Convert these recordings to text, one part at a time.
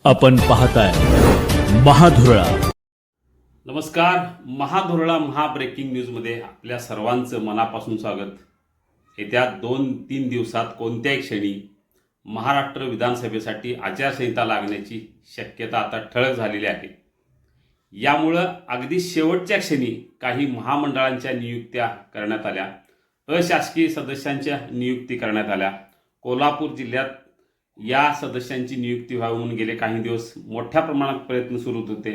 आपण पाहताय महाधुरळा. नमस्कार. महाधुरळा ब्रेकिंग न्यूजमध्ये आपल्या सर्वांचं मनापासून स्वागत. येत्या 2-3 दिवसात कोणत्याही क्षणी महाराष्ट्र विधानसभेसाठी आचारसंहिता लागण्याची शक्यता आता ठळक झालेली आहे. यामुळं अगदी शेवटच्या क्षणी काही महामंडळांच्या नियुक्त्या करण्यात आल्या, अशासकीय सदस्यांच्या नियुक्ती करण्यात आल्या. कोल्हापूर जिल्ह्यात या सदस्यांची नियुक्ती व्हावी म्हणून गेले काही दिवस मोठ्या प्रमाणात प्रयत्न सुरू होते.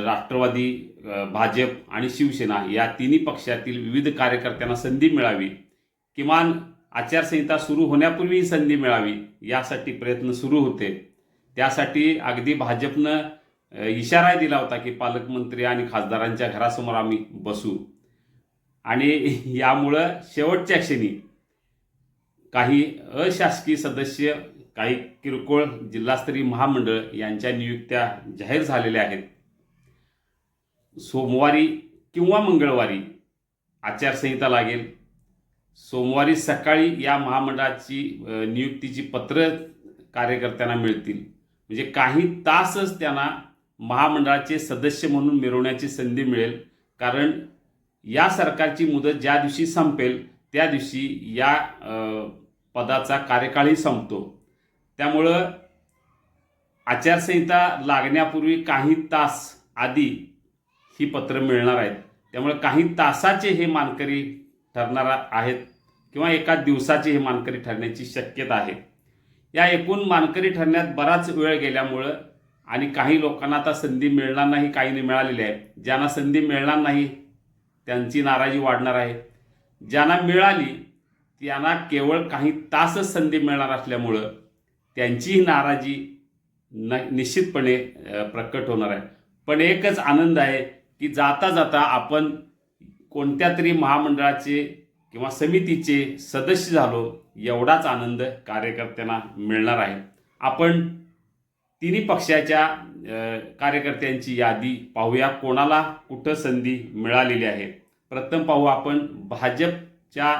राष्ट्रवादी, भाजप आणि शिवसेना या तिन्ही पक्षातील विविध कार्यकर्त्यांना संधी मिळावी, किमान आचारसंहिता सुरू होण्यापूर्वी संधी मिळावी यासाठी प्रयत्न सुरू होते. त्यासाठी अगदी भाजपनं इशारा दिला होता की पालकमंत्री आणि खासदारांच्या घरासमोर आम्ही बसू, आणि यामुळं शेवटच्या क्षणी काही अशासकीय सदस्य, काही किरकोळ जिल्हास्तरीय महामंडळ यांच्या नियुक्त्या जाहीर झालेल्या आहेत. सोमवारी किंवा मंगळवारी आचारसंहिता लागेल. सोमवारी सकाळी या महामंडळाची नियुक्तीची पत्र कार्यकर्त्यांना मिळतील. म्हणजे काही तासच त्यांना महामंडळाचे सदस्य म्हणून मिरवण्याची संधी मिळेल, कारण या सरकारची मुदत ज्या दिवशी संपेल त्या दिवशी या पदाचा कार्यकाळही संपतो. त्यामुळं आचारसंहिता लागण्यापूर्वी काही तास आधी ही पत्र मिळणार आहेत. त्यामुळे काही तासाचे हे मानकरी ठरणार आहेत किंवा एका दिवसाचे हे मानकरी ठरण्याची शक्यता आहे. या एकूण मानकरी ठरण्यात बराच वेळ गेल्यामुळं आणि काही लोकांना आता संधी मिळणार नाही, काहींनी मिळालेली आहे. ज्यांना संधी मिळणार नाही त्यांची नाराजी वाढणार आहे. ज्यांना मिळाली त्यांना केवळ काही तासच संधी मिळणार असल्यामुळं त्यांचीही नाराजी निश्चितपणे प्रकट होणार आहे. पण एकच आनंद आहे की जाता जाता आपण कोणत्या तरी महामंडळाचे किंवा समितीचे सदस्य झालो, एवढाच आनंद कार्यकर्त्यांना मिळणार आहे. आपण तिन्ही पक्षाच्या कार्यकर्त्यांची यादी पाहूया, कोणाला कुठं संधी मिळालेली आहे. प्रथम पाहू आपण भाजपच्या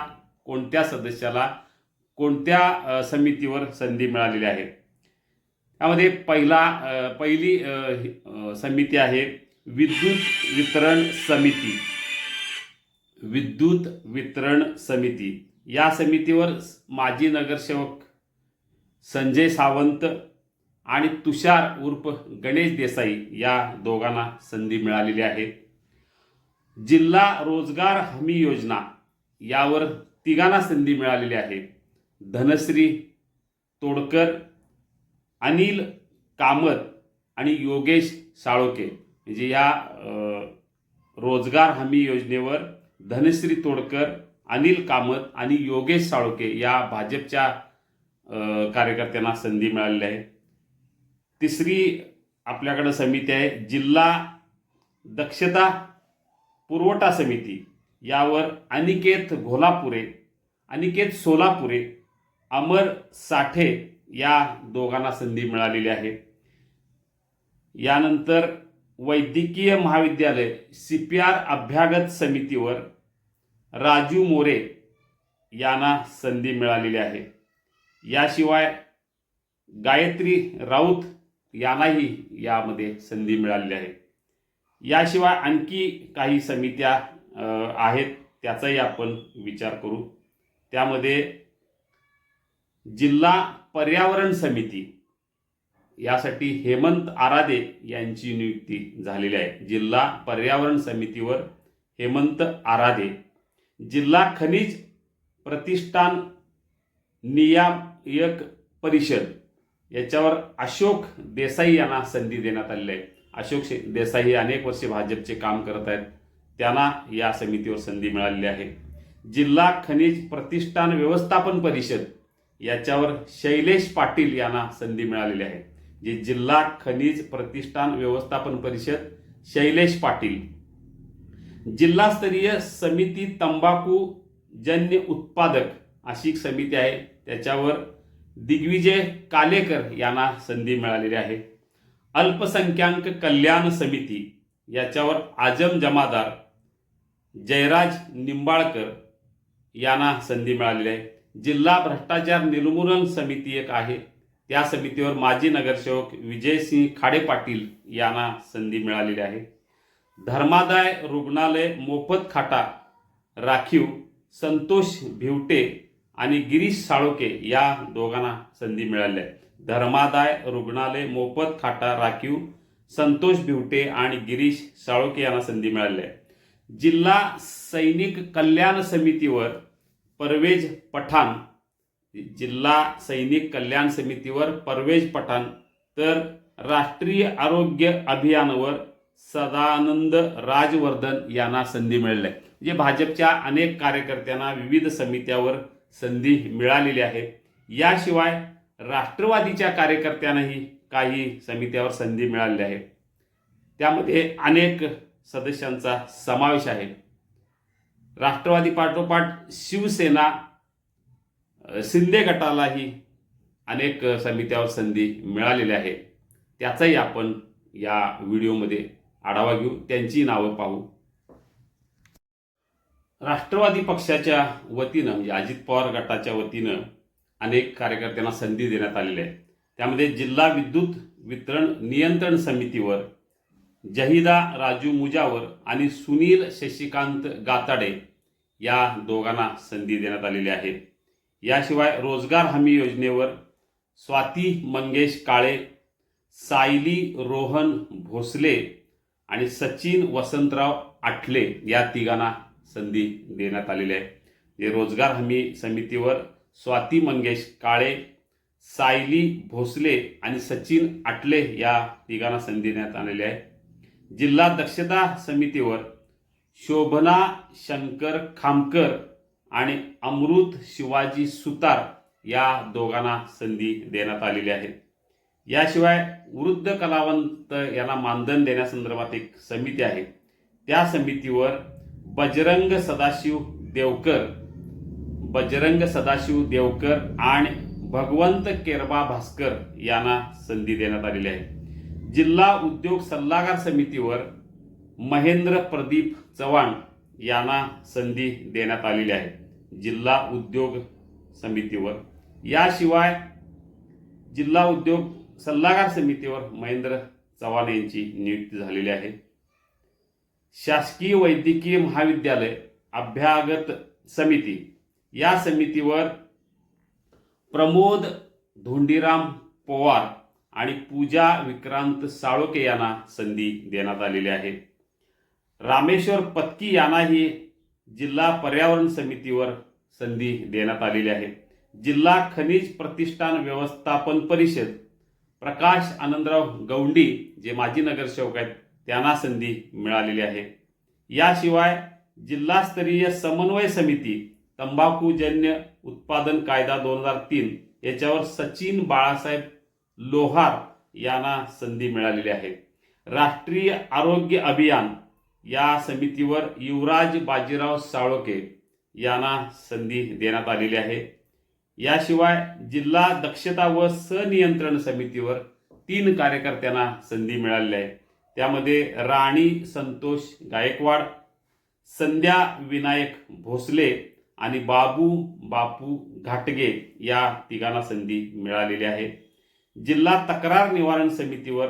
कोणत्या सदस्याला कोणत्या समितीवर संधी मिळालेली आहे. त्यामध्ये पहिली समिती आहे विद्युत वितरण समिती. विद्युत वितरण समिती या समितीवर माजी नगरसेवक संजय सावंत आणि तुषार उर्फ गणेश देसाई या दोघांना संधी मिळालेली आहे. जिल्हा रोजगार हमी योजना यावर तिघांना संधी मिळालेली आहे. धनश्री तोडकर, अनिल कामत आणि योगेश साळोके. म्हणजे या रोजगार हमी योजनेवर धनश्री तोडकर, अनिल कामत आणि योगेश साळोके या भाजपच्या कार्यकर्त्यांना संधी मिळालेली आहे. तिसरी आपल्याकडे समिती आहे जिल्हा दक्षता पुरवठा समिती. यावर अनिकेत घोलापुरे, अनिकेत सोलापुरे, अमर साठे या दोघांना संधी मिळालेली आहे. यानंतर वैद्यकीय महाविद्यालय CPR अभ्यागत समितीवर राजू मोरे यांना संधी मिळालेली आहे. याशिवाय गायत्री राऊत यांनाही यामध्ये संधी मिळालेली आहे. याशिवाय आणखी काही समित्या आहेत, त्याचाही आपण विचार करू. त्यामध्ये जिल्हा पर्यावरण समिती यासाठी हेमंत आरादे यांची नियुक्ती झालेली आहे. जिल्हा पर्यावरण समितीवर हेमंत आरादे. जिल्हा खनिज प्रतिष्ठान नियामक परिषद याच्यावर अशोक देसाई यांना संधी देण्यात आलेली आहे. अशोक देसाई हे अनेक वर्षे भाजपचे काम करत आहेत, त्यांना या समितीवर संधी मिळालेली आहे. जिल्हा खनिज प्रतिष्ठान व्यवस्थापन परिषद याच्यावर शैलेश पाटील यांना संधी मिळालेली आहे. जे जिल्हा खनिज प्रतिष्ठान व्यवस्थापन परिषद शैलेश पाटील. जिल्हास्तरीय समिती तंबाखू जन्य उत्पादक अशी समिती आहे, त्याच्यावर दिग्विजय कालेकर यांना संधी मिळालेली आहे. अल्पसंख्याक कल्याण समिती याच्यावर आजम जमादार, जयराज निंबाळकर यांना संधी मिळालेली आहे. जिल्हा भ्रष्टाचार निर्मूलन समिती एक आहे, त्या समितीवर माजी नगरसेवक विजयसिंह खाडे पाटील यांना संधी मिळालेली आहे. धर्मादाय रुग्णालय मोफत खाटा राखीव संतोष भिवटे आणि गिरीश साळोके या दोघांना संधी मिळाली आहे. धर्मादाय रुग्णालय मोफत खाटा राखीव संतोष भिवटे आणि गिरीश साळोके यांना संधी मिळाली आहे. जिल्हा सैनिक कल्याण समितीवर परवेज पठाण, जिल्हा सैनिक कल्याण समितीवर परवेज पठाण, तर राष्ट्रीय आरोग्य अभियानावर सदानंद राजवर्धन यांना संधी मिळाली आहे. म्हणजे भाजपच्या अनेक कार्यकर्त्यांना विविध समित्यावर संधी मिळालेली आहे. याशिवाय राष्ट्रवादीच्या कार्यकर्त्यांनाही काही समित्यावर संधी मिळालेली आहे. त्यामध्ये अनेक सदस्यांचा समावेश आहे. राष्ट्रवादी पाठोपाठ शिवसेना, शिंदे गटालाही अनेक समित्यावर संधी मिळालेली आहे. त्याचाही आपण या व्हिडिओमध्ये आढावा घेऊ, त्यांची नावं पाहू. राष्ट्रवादी पक्षाच्या वतीनं म्हणजे अजित पवार गटाच्या वतीनं अनेक कार्यकर्त्यांना संधी देण्यात आलेली आहे. त्यामध्ये जिल्हा विद्युत वितरण नियंत्रण समितीवर जहिदा राजू मुजावर आणि सुनील शशिकांत गाताडे या दोघांना संधी देण्यात आलेली आहे. याशिवाय रोजगार हमी योजनेवर स्वाती मंगेश काळे, सायली रोहन भोसले आणि सचिन वसंतराव आठले या तिघांना संधी देण्यात आलेली आहे. रोजगार हमी समितीवर स्वाती मंगेश काळे, सायली भोसले आणि सचिन आठले या तिघांना संधी देण्यात आलेली आहे. जिल्हा दक्षता समितीवर शोभना शंकर खामकर आणि अमृत शिवाजी सुतार या दोघांना संधी देण्यात आलेली आहे. याशिवाय वृद्ध कलावंत यांना मानधन देण्यासंदर्भात एक समिती आहे. त्या समितीवर बजरंग सदाशिव देवकर आणि भगवंत केरबा भास्कर यांना संधी देण्यात आलेली आहे. जिल्हा उद्योग सल्लागार समितीवर महेंद्र प्रदीप चव्हाण यांना संधी देण्यात आलेली आहे. जिल्हा उद्योग समितीवर. याशिवाय जिल्हा उद्योग सल्लागार समितीवर महेंद्र चव्हाण यांची नियुक्ती झालेली आहे. शासकीय वैद्यकीय महाविद्यालय अभ्यागत समिती या समितीवर प्रमोद धोंडीराम पवार आणि पूजा विक्रांत साळोके यांना संधी देण्यात आलेली आहे. रामेश्वर पत्की यांनाही जिल्हा पर्यावरण समितीवर संधी देण्यात आलेली आहे. जिल्हा खनिज प्रतिष्ठान व्यवस्थापन परिषद प्रकाश आनंदराव गौंडी जे माजी नगरसेवक आहेत त्यांना संधी मिळालेली आहे. याशिवाय जिल्हास्तरीय समन्वय समिती तंबाखूजन्य उत्पादन कायदा 2003 याच्यावर सचिन बाळासाहेब लोहार यांना संधी मिळालेली आहे. राष्ट्रीय आरोग्य अभियान या समितीवर युवराज बाजीराव साळोके यांना संधी देण्यात आलेली आहे. याशिवाय जिल्हा दक्षता व सनियंत्रण समितीवर 3 कार्यकर्त्यांना संधी मिळालेली आहे. त्यामध्ये राणी संतोष गायकवाड, संध्या विनायक भोसले आणि बापू घाटगे या तिघांना संधी मिळालेली आहे. जिल्हा तक्रार निवारण समितीवर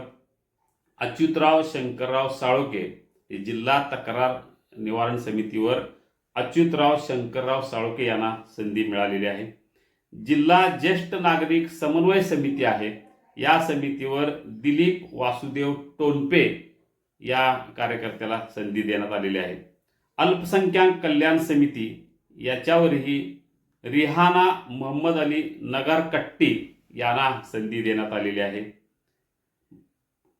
अच्युतराव शंकरराव साळोके, जिल्हा तक्रार निवारण समितीवर अच्युतराव शंकरराव साळोके यांना संधी मिळालेली आहे. जिल्हा ज्येष्ठ नागरिक समन्वय समिती आहे. या समितीवर दिलीप वासुदेव टोनपे या कार्यकर्त्याला संधी देण्यात आलेली आहे. अल्पसंख्याक कल्याण समिती याच्यावरही रिहाना मोहम्मद अली नगरकट्टी यांना संधी देण्यात आलेली आहे.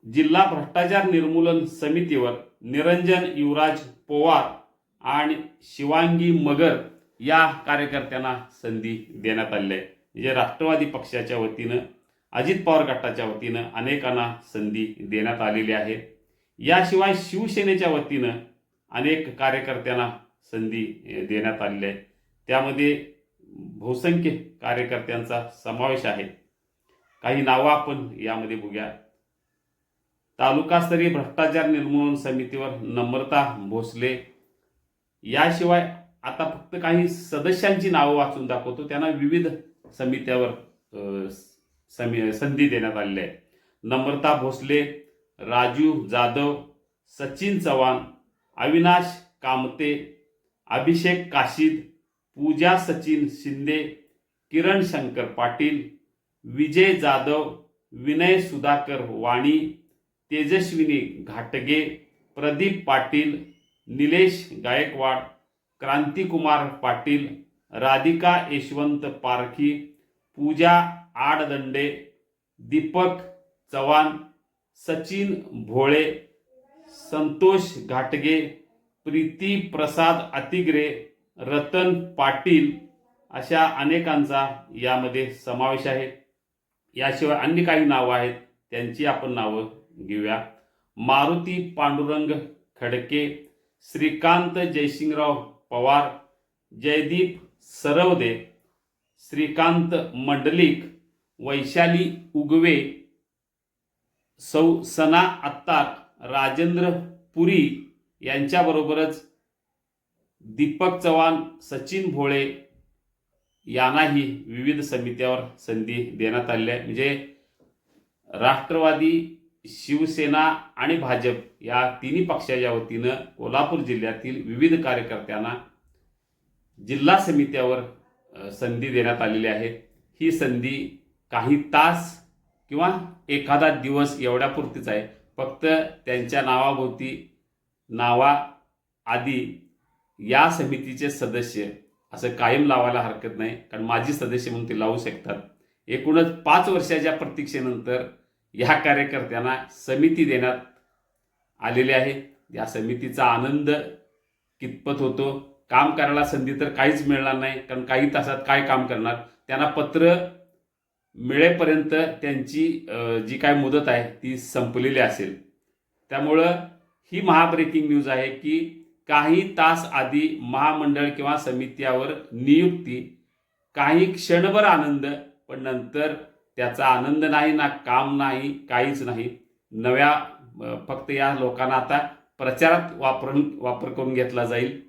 जिल्हा भ्रष्टाचार निर्मूलन समितीवर निरंजन युवराज पवार आणि शिवांगी मगर या कार्यकर्त्यांना संधी देण्यात आलेली आहे. म्हणजे राष्ट्रवादी पक्षाच्या वतीनं अजित पवार गटाच्या वतीनं अनेकांना संधी देण्यात आलेली आहे. याशिवाय शिवसेनेच्या वतीनं अनेक कार्यकर्त्यांना संधी देण्यात आलेली आहे. त्यामध्ये बहुसंख्य कार्यकर्त्यांचा समावेश आहे. काही नावं आपण यामध्ये बघूया. तालुकास्तरीय भ्रष्टाचार निर्मूलन समितीवर नम्रता भोसले. याशिवाय आता फक्त काही सदस्यांची नावं वाचून दाखवतो. त्यांना विविध समित्यावर संधी देण्यात आलेली आहे. नम्रता भोसले, राजू जाधव, सचिन चव्हाण, अविनाश कामते, अभिषेक काशीद, पूजा सचिन शिंदे, किरण शंकर पाटील, विजय जाधव, विनय सुधाकर वाणी, तेजस्विनी घाटगे, प्रदीप पाटील, निलेश गायकवाड, क्रांतिकुमार पाटील, राधिका यशवंत पारखी, पूजा आडदंडे, दीपक चव्हाण, सचिन भोळे, संतोष घाटगे, प्रीती प्रसाद अतिग्रे, रतन पाटील अशा अनेकांचा यामध्ये समावेश आहे. याशिवाय अन्य काही नावं आहेत, त्यांची आपण नावं घेऊया. मारुती पांडुरंग खडके, श्रीकांत जयसिंगराव पवार, जयदीप सरवदे, श्रीकांत मंडलिक, वैशाली उगवे, सौ सना अत्तार, राजेंद्र पुरी यांच्याबरोबरच दीपक चव्हाण, सचिन भोळे यांनाही विविध समित्यावर संधी देण्यात आली आहे. म्हणजे राष्ट्रवादी, शिवसेना आणि भाजप या तिन्ही पक्षाच्या वतीनं कोल्हापूर जिल्ह्यातील विविध कार्यकर्त्यांना जिल्हा समित्यावर संधी देण्यात आलेली आहे. ही संधी काही तास किंवा एखादा दिवस एवढ्यापुरतीच आहे. फक्त त्यांच्या नावाभोवती नावाआधी या समितीचे सदस्य असं कायम लावायला हरकत नाही, कारण माजी सदस्य म्हणून ते लावू शकतात. एकूणच 5 वर्षाच्या प्रतीक्षेनंतर या कार्यकर्त्यांना समिती देण्यात आलेली आहे. या समितीचा आनंद कितपत होतो. काम करायला संधी तर काहीच मिळणार नाही, कारण काही तासात काय काम करणार. त्यांना पत्र मिळेपर्यंत त्यांची जी काय मुदत आहे ती संपलेली असेल. त्यामुळं ही महाब्रेकिंग न्यूज आहे की काही तास आधी महामंडळ किंवा समित्यावर नियुक्ती, काही क्षणभर आनंद, पण नंतर त्याचा आनंद नाही, ना काम नाही, काहीच नाही. नव्या फक्त या लोकांना आता प्रचारात वापर करून घेतला जाईल.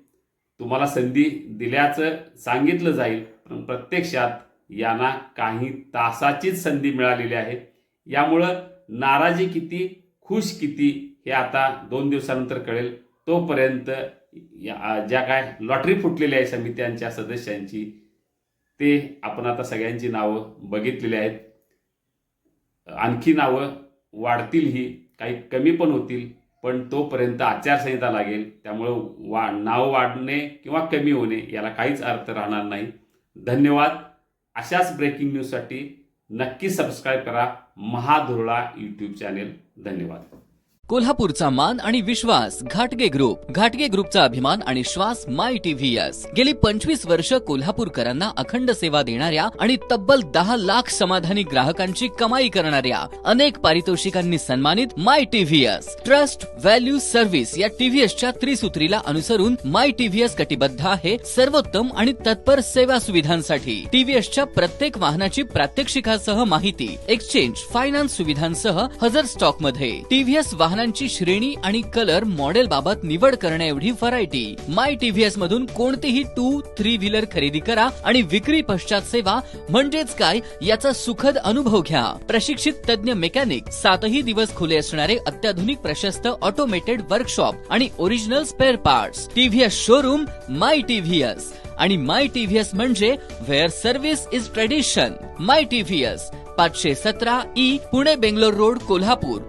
तुम्हाला संधी दिल्याचं सांगितलं जाईल, पण प्रत्यक्षात यांना काही तासाचीच संधी मिळालेली आहे. यामुळं नाराजी किती, खुश किती हे आता 2 दिवसानंतर कळेल. तोपर्यंत ज्या काय लॉटरी फुटलेली आहे समित्यांच्या सदस्यांची, ते आपण आता सगळ्यांची नावं बघितलेली आहेत. आणखी नावं वाढतील, ही काही कमी पण होतील, पण तोपर्यंत आचारसंहिता लागेल. त्यामुळं नाव वाढणे किंवा कमी होणे याला काहीच अर्थ राहणार नाही. धन्यवाद. अशाच ब्रेकिंग न्यूजसाठी नक्की सबस्क्राईब करा महाधुरळा यूट्यूब चॅनेल. धन्यवाद. कोल्हापूरचा मान आणि विश्वास घाटगे ग्रुप. घाटगे ग्रुपचा अभिमान आणि श्वास माय टीव्हीएस. गेली 25 वर्ष कोल्हापूरकरांना अखंड सेवा देणाऱ्या आणि तब्बल 10 लाख समाधानी ग्राहकांची कमाई करणाऱ्या अनेक पारितोषिकांनी सन्मानित माय टीव्हीएस. ट्रस्ट, व्हॅल्यू, सर्व्हिस या टीव्हीएसच्या त्रिसूत्रीला अनुसरून माय टीव्हीएस कटिबद्ध आहे सर्वोत्तम आणि तत्पर सेवा सुविधांसाठी. टीव्हीएसच्या प्रत्येक वाहनाची प्रात्यक्षिकासह माहिती, एक्सचेंज, फायनान्स सुविधांसह हजर स्टॉक मध्ये. टीव्हीएस वाहनांची श्रेणी आणि कलर, मॉडेल बाबत निवड करण्याएवढी व्हरायटी. माय टीव्हीएस मधून कोणतेही 2-3 व्हीलर खरेदी करा आणि विक्री पश्चात सेवा म्हणजेच काय याचा सुखद अनुभव घ्या. प्रशिक्षित तज्ञ मेकॅनिक, 7ही दिवस खुले असणारे अत्याधुनिक प्रशस्त ऑटोमेटेड वर्कशॉप आणि original spare parts. TVS showroom my TVS. आणि माय टीव्हीएस म्हणजे where service is tradition. My TVS 517 E Pune Bangalore road Kolhapur.